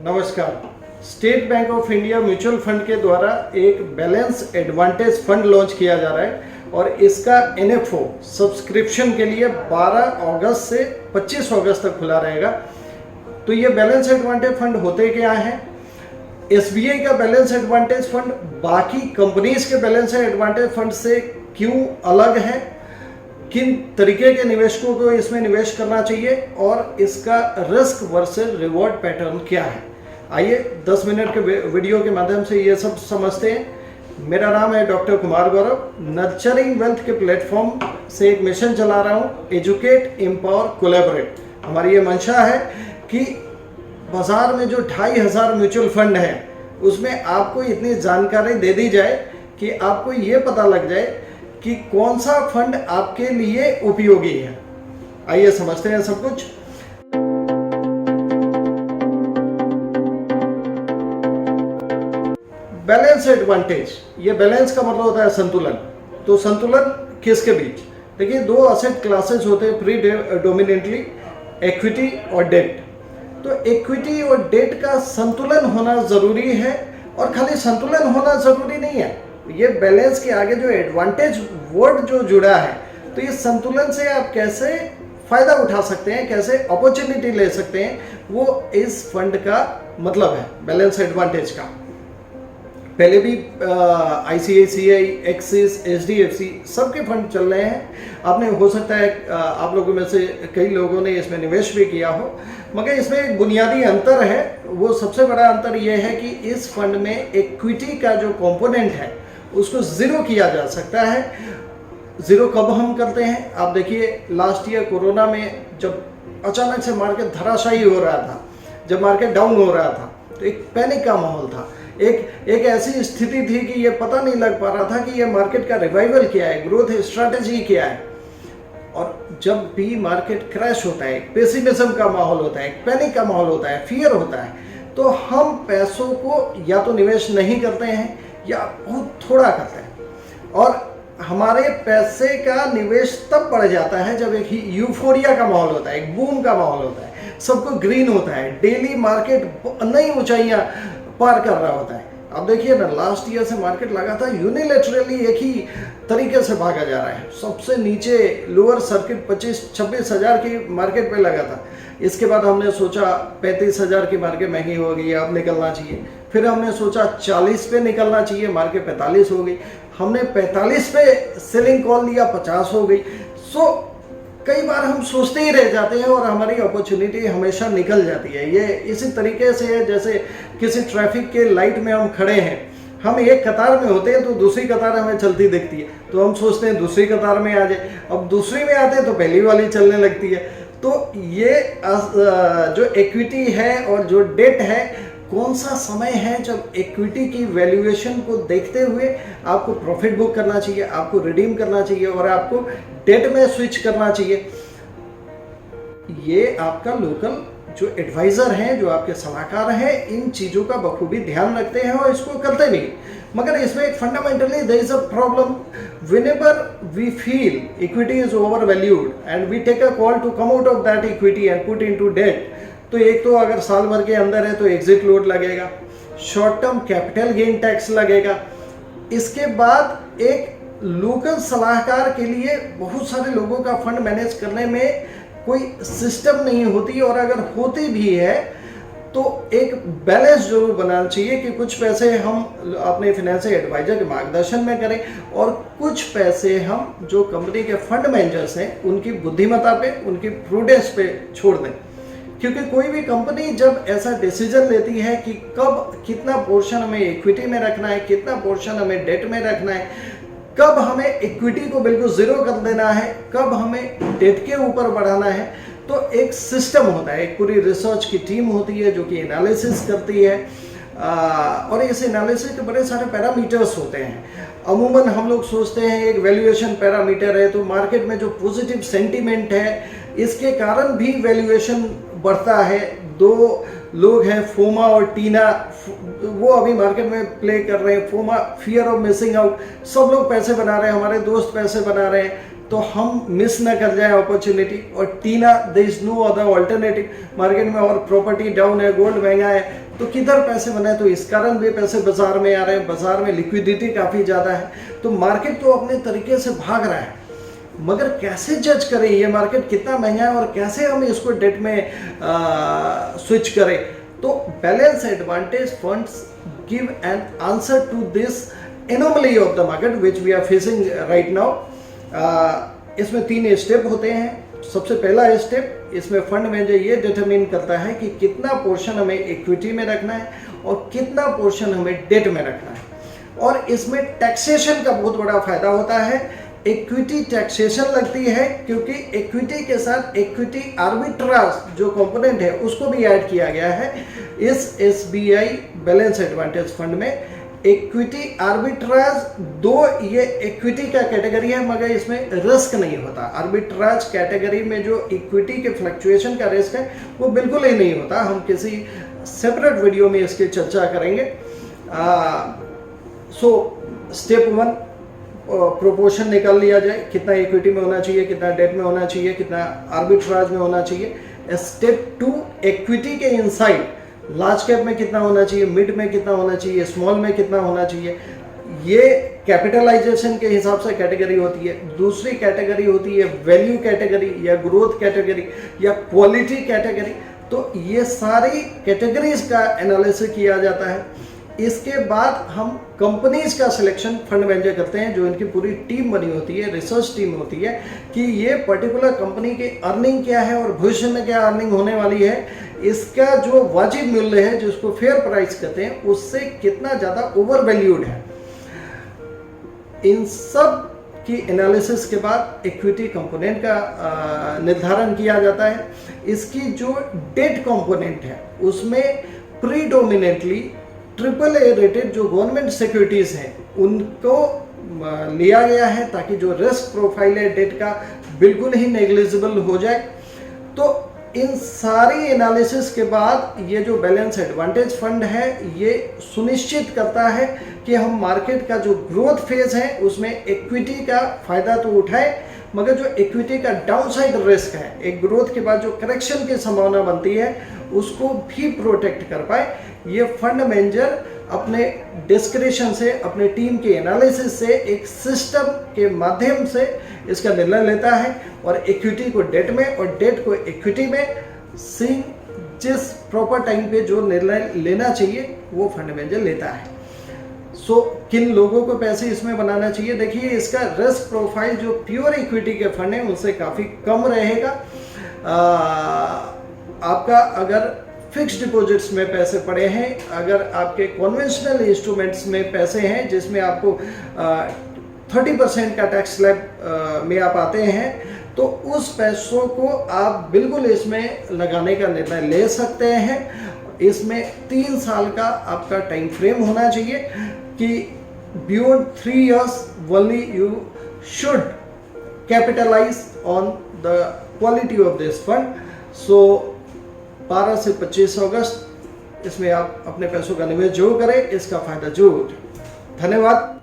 नमस्कार। State bank of India mutual fund के द्वारा एक बैलेंस एडवांटेज फंड लॉन्च किया जा रहा है और इसका एनएफओ सब्सक्रिप्शन के लिए 12 अगस्त से 25 अगस्त तक खुला रहेगा। तो ये बैलेंस एडवांटेज फंड होते क्या हैं? एसबीआई का बैलेंस एडवांटेज फंड बाकी कंपनीज के बैलेंस एडवांटेज फंड से क्यों अलग है, किन तरीके के निवेशकों को इसमें निवेश करना चाहिए और इसका रिस्क वर्सेस रिवॉर्ड पैटर्न क्या है, आइए 10 मिनट के वीडियो के माध्यम से ये सब समझते हैं। मेरा नाम है doctor Kumar Gaurav. Nurturing wealth के प्लेटफॉर्म से एक मिशन चला रहा हूँ, एजुकेट, एम्पावर, कोलैबोरेट। हमारी ये मंशा है कि बाजार में जो 2500 म्यूचुअल फंड हैं उसमें आपको इतनी जानकारी दे दी जाए कि आपको ये पता लग जाए कि कौन सा फंड आपके लिए उपयोगी है। आइए समझते हैं सब कुछ। बैलेंस एडवांटेज, ये बैलेंस का मतलब होता है संतुलन। तो संतुलन किसके बीच? देखिए, दो असेट क्लासेस होते हैं प्रीडोमिनेंटली, इक्विटी और डेट। तो इक्विटी और डेट का संतुलन होना जरूरी है और खाली संतुलन होना जरूरी नहीं है। ये बैलेंस के आगे जो एडवांटेज वर्ड जो जुड़ा है, तो ये संतुलन से आप कैसे फायदा उठा सकते हैं, कैसे अपॉर्चुनिटी ले सकते हैं, वो इस फंड का मतलब है बैलेंस एडवांटेज का। पहले भी आईसीआईसीआई, एक्सिस, एचडीएफसी सबके फंड चल रहे हैं। आपने हो सकता है आप लोगों में से कई लोगों ने इसमें निवेश भी किया हो, मगर इसमें एक बुनियादी अंतर है। वो सबसे बड़ा अंतर ये है कि इस फंड में इक्विटी का जो कंपोनेंट है उसको ज़ीरो किया जा सकता है। ज़ीरो कब हम करते हैं? आप देखिए, लास्ट ईयर कोरोना में जब अचानक से मार्केट धराशायी हो रहा था, जब मार्केट डाउन हो रहा था, तो एक पैनिक का माहौल था। एक ऐसी स्थिति थी कि ये पता नहीं लग पा रहा था कि ये मार्केट का रिवाइवल क्या है, ग्रोथ स्ट्रैटेजी क्या है। और जब भी मार्केट क्रैश होता है, पेसिमिज्म का माहौल होता है, पैनिक का माहौल होता है, फियर होता है, तो हम पैसों को या तो निवेश नहीं करते हैं या बहुत थोड़ा करते हैं। और हमारे पैसे का निवेश तब बढ़ जाता है जब एक यूफोरिया का माहौल होता है, एक बूम का माहौल होता है, सबको ग्रीन होता है, डेली मार्केट नई ऊंचाइयां पार कर रहा होता है। अब देखिए ना, लास्ट ईयर से मार्केट लगा था यूनिलैटरली एक ही तरीके से भागा जा रहा है। सबसे नीचे लोअर सर्किट 25-26 हज़ार की मार्केट पे लगा था। इसके बाद हमने सोचा 35 हज़ार की मार्केट महंगी हो गई है, अब निकलना चाहिए। फिर हमने सोचा 40 पे निकलना चाहिए, मार्केट 45 हो गई। हमने 45 पे सेलिंग कॉल लिया, 50 हो गई। सो कई बार हम सोचते ही रह जाते हैं और हमारी अपॉर्चुनिटी हमेशा निकल जाती है। ये इसी तरीके से है जैसे किसी ट्रैफिक के लाइट में हम खड़े हैं, हम एक कतार में होते हैं तो दूसरी कतार हमें चलती दिखती है, तो हम सोचते हैं दूसरी कतार में आ जाए। अब दूसरी में आते हैं तो पहली वाली चलने लगती है। तो ये जो इक्विटी है और जो डेट है, कौन सा समय है जब इक्विटी की वैल्यूएशन को देखते हुए आपको प्रॉफिट बुक करना चाहिए, आपको रिडीम करना चाहिए और आपको डेट में स्विच करना चाहिए। ये आपका लोकल जो एडवाइजर हैं, जो आपके सलाहकार हैं, इन चीज़ों का बखूबी ध्यान रखते हैं और इसको करते भी। मगर इसमें एक fundamentally there is a problem. Whenever we feel equity is over valued and we take a call to come out of that equity and put into debt, तो एक तो अगर साल भर के अंदर है तो एग्जिट लोड लगेगा, short term capital gain tax लगेगा। इसके बाद एक लोकल सलाहकार के लिए बहुत सारे लोगों का फंड मैनेज करने में कोई सिस्टम नहीं होती, और अगर होती भी है तो एक बैलेंस जरूर बनाना चाहिए कि कुछ पैसे हम अपने फाइनेंशियल एडवाइजर के मार्गदर्शन में करें और कुछ पैसे हम जो कंपनी के फंड मैनेजर्स हैं उनकी बुद्धिमत्ता पे, उनकी प्रूडेंस पे छोड़ दें। क्योंकि कोई भी कंपनी जब ऐसा डिसीजन लेती है कि कब कितना पोर्शन हमें इक्विटी में रखना है, कितना पोर्शन हमें डेट में रखना है, कब हमें इक्विटी को बिल्कुल ज़ीरो कर देना है, कब हमें डेट के ऊपर बढ़ाना है, तो एक सिस्टम होता है, एक पूरी रिसर्च की टीम होती है जो कि एनालिसिस करती है। और इस एनालिसिस के बड़े सारे पैरामीटर्स होते हैं। अमूमन हम लोग सोचते हैं एक वैल्यूएशन पैरामीटर है, तो मार्केट में जो पॉजिटिव सेंटीमेंट है इसके कारण भी वैल्यूएशन बढ़ता है। दो लोग हैं, फोमा और टीना, वो अभी मार्केट में प्ले कर रहे हैं। फोमा, फियर ऑफ मिसिंग आउट, सब लोग पैसे बना रहे हैं, हमारे दोस्त पैसे बना रहे हैं, तो हम मिस ना कर जाए अपॉर्चुनिटी। और TINA, there is no other alternative, market में और प्रॉपर्टी डाउन है, गोल्ड महंगा है, तो किधर पैसे बनाए, तो इस कारण भी पैसे बाजार में आ रहे हैं, बाजार में लिक्विडिटी काफ़ी ज़्यादा है, तो मार्केट तो अपने तरीके से भाग रहा है। मगर कैसे जज करें ये मार्केट कितना महंगा है और कैसे हम इसको डेट में स्विच करें? तो balance advantage funds give an answer to this anomaly of the market which we are facing right now. इसमें 3 स्टेप होते हैं। सबसे पहला स्टेप, इसमें फंड मैनेजर ये डिटरमिन करता है कि कितना पोर्शन हमें इक्विटी में रखना है और कितना पोर्शन हमें डेट में रखना है। और इसमें टैक्सेशन का बहुत बड़ा फायदा होता है। इक्विटी टैक्सेशन लगती है क्योंकि इक्विटी के साथ इक्विटी आर्बिट्राज जो कंपोनेंट है उसको भी ऐड किया गया है इस SBI बैलेंस एडवांटेज फंड में। इक्विटी आर्बिट्राज ये इक्विटी का कैटेगरी है मगर इसमें रिस्क नहीं होता। आर्बिट्राज कैटेगरी में जो इक्विटी के फ्लक्चुएशन का रिस्क है वो बिल्कुल ही नहीं होता। हम किसी सेपरेट वीडियो में इसकी चर्चा करेंगे। स्टेप 1, प्रोपोर्शन निकाल लिया जाए, कितना इक्विटी में होना चाहिए, कितना डेट में होना चाहिए, कितना आर्बिट्राज में होना चाहिए। स्टेप 2, इक्विटी के इनसाइड लार्ज कैप में कितना होना चाहिए, मिड में कितना होना चाहिए, स्मॉल में कितना होना चाहिए। ये कैपिटलाइजेशन के हिसाब से कैटेगरी होती है। दूसरी कैटेगरी होती है वैल्यू कैटेगरी या ग्रोथ कैटेगरी या क्वालिटी कैटेगरी। तो ये सारी कैटेगरीज का एनालिसिस किया जाता है। इसके बाद हम कंपनीज का सिलेक्शन फंड मैनेजर करते हैं, जो इनकी पूरी टीम बनी होती है, रिसर्च टीम होती है कि ये पर्टिकुलर कंपनी की अर्निंग क्या है और भविष्य में क्या अर्निंग होने वाली है, इसका जो वाजिब मूल्य है जिसको फेयर प्राइस कहते हैं उससे कितना ज़्यादा ओवर वैल्यूड है। इन सब की एनालिसिस के बाद इक्विटी कंपोनेंट का निर्धारण किया जाता है। इसकी जो डेट कंपोनेंट है उसमें प्रीडोमिनेंटली AAA रेटेड जो गवर्नमेंट सिक्योरिटीज़ हैं उनको लिया गया है ताकि जो रिस्क प्रोफाइल है डेट का बिल्कुल ही नेग्लिजिबल हो जाए। तो इन सारी एनालिसिस के बाद ये जो बैलेंस एडवांटेज फंड है ये सुनिश्चित करता है कि हम मार्केट का जो ग्रोथ फेज है उसमें इक्विटी का फायदा तो उठाए मगर जो इक्विटी का डाउनसाइड रिस्क है, एक ग्रोथ के बाद जो करेक्शन की संभावना बनती है उसको भी प्रोटेक्ट कर पाए। ये फंड मैनेजर अपने डिस्क्रिशन से, अपने टीम के एनालिसिस से, एक सिस्टम के माध्यम से इसका निर्णय लेता है और इक्विटी को डेट में और डेट को इक्विटी में जिस प्रॉपर टाइम पे जो निर्णय लेना चाहिए वो फंड मैनेजर लेता है। किन लोगों को पैसे इसमें बनाना चाहिए? देखिए, इसका रिस्क प्रोफाइल जो प्योर इक्विटी के फंड है उनसे काफ़ी कम रहेगा। आपका अगर फिक्स्ड डिपॉजिट्स में पैसे पड़े हैं, अगर आपके कन्वेंशनल इंस्ट्रूमेंट्स में पैसे हैं जिसमें आपको 30% का टैक्स स्लैब में आप आते हैं तो उस पैसों को आप बिल्कुल इसमें लगाने का निर्णय ले सकते हैं। इसमें 3 साल का आपका टाइम फ्रेम होना चाहिए कि beyond 3 years only you should capitalize on the quality of this fund। 12 से 25 अगस्त इसमें आप अपने पैसों का निवेश जरूर करें, इसका फायदा जरूर उठाएं। धन्यवाद।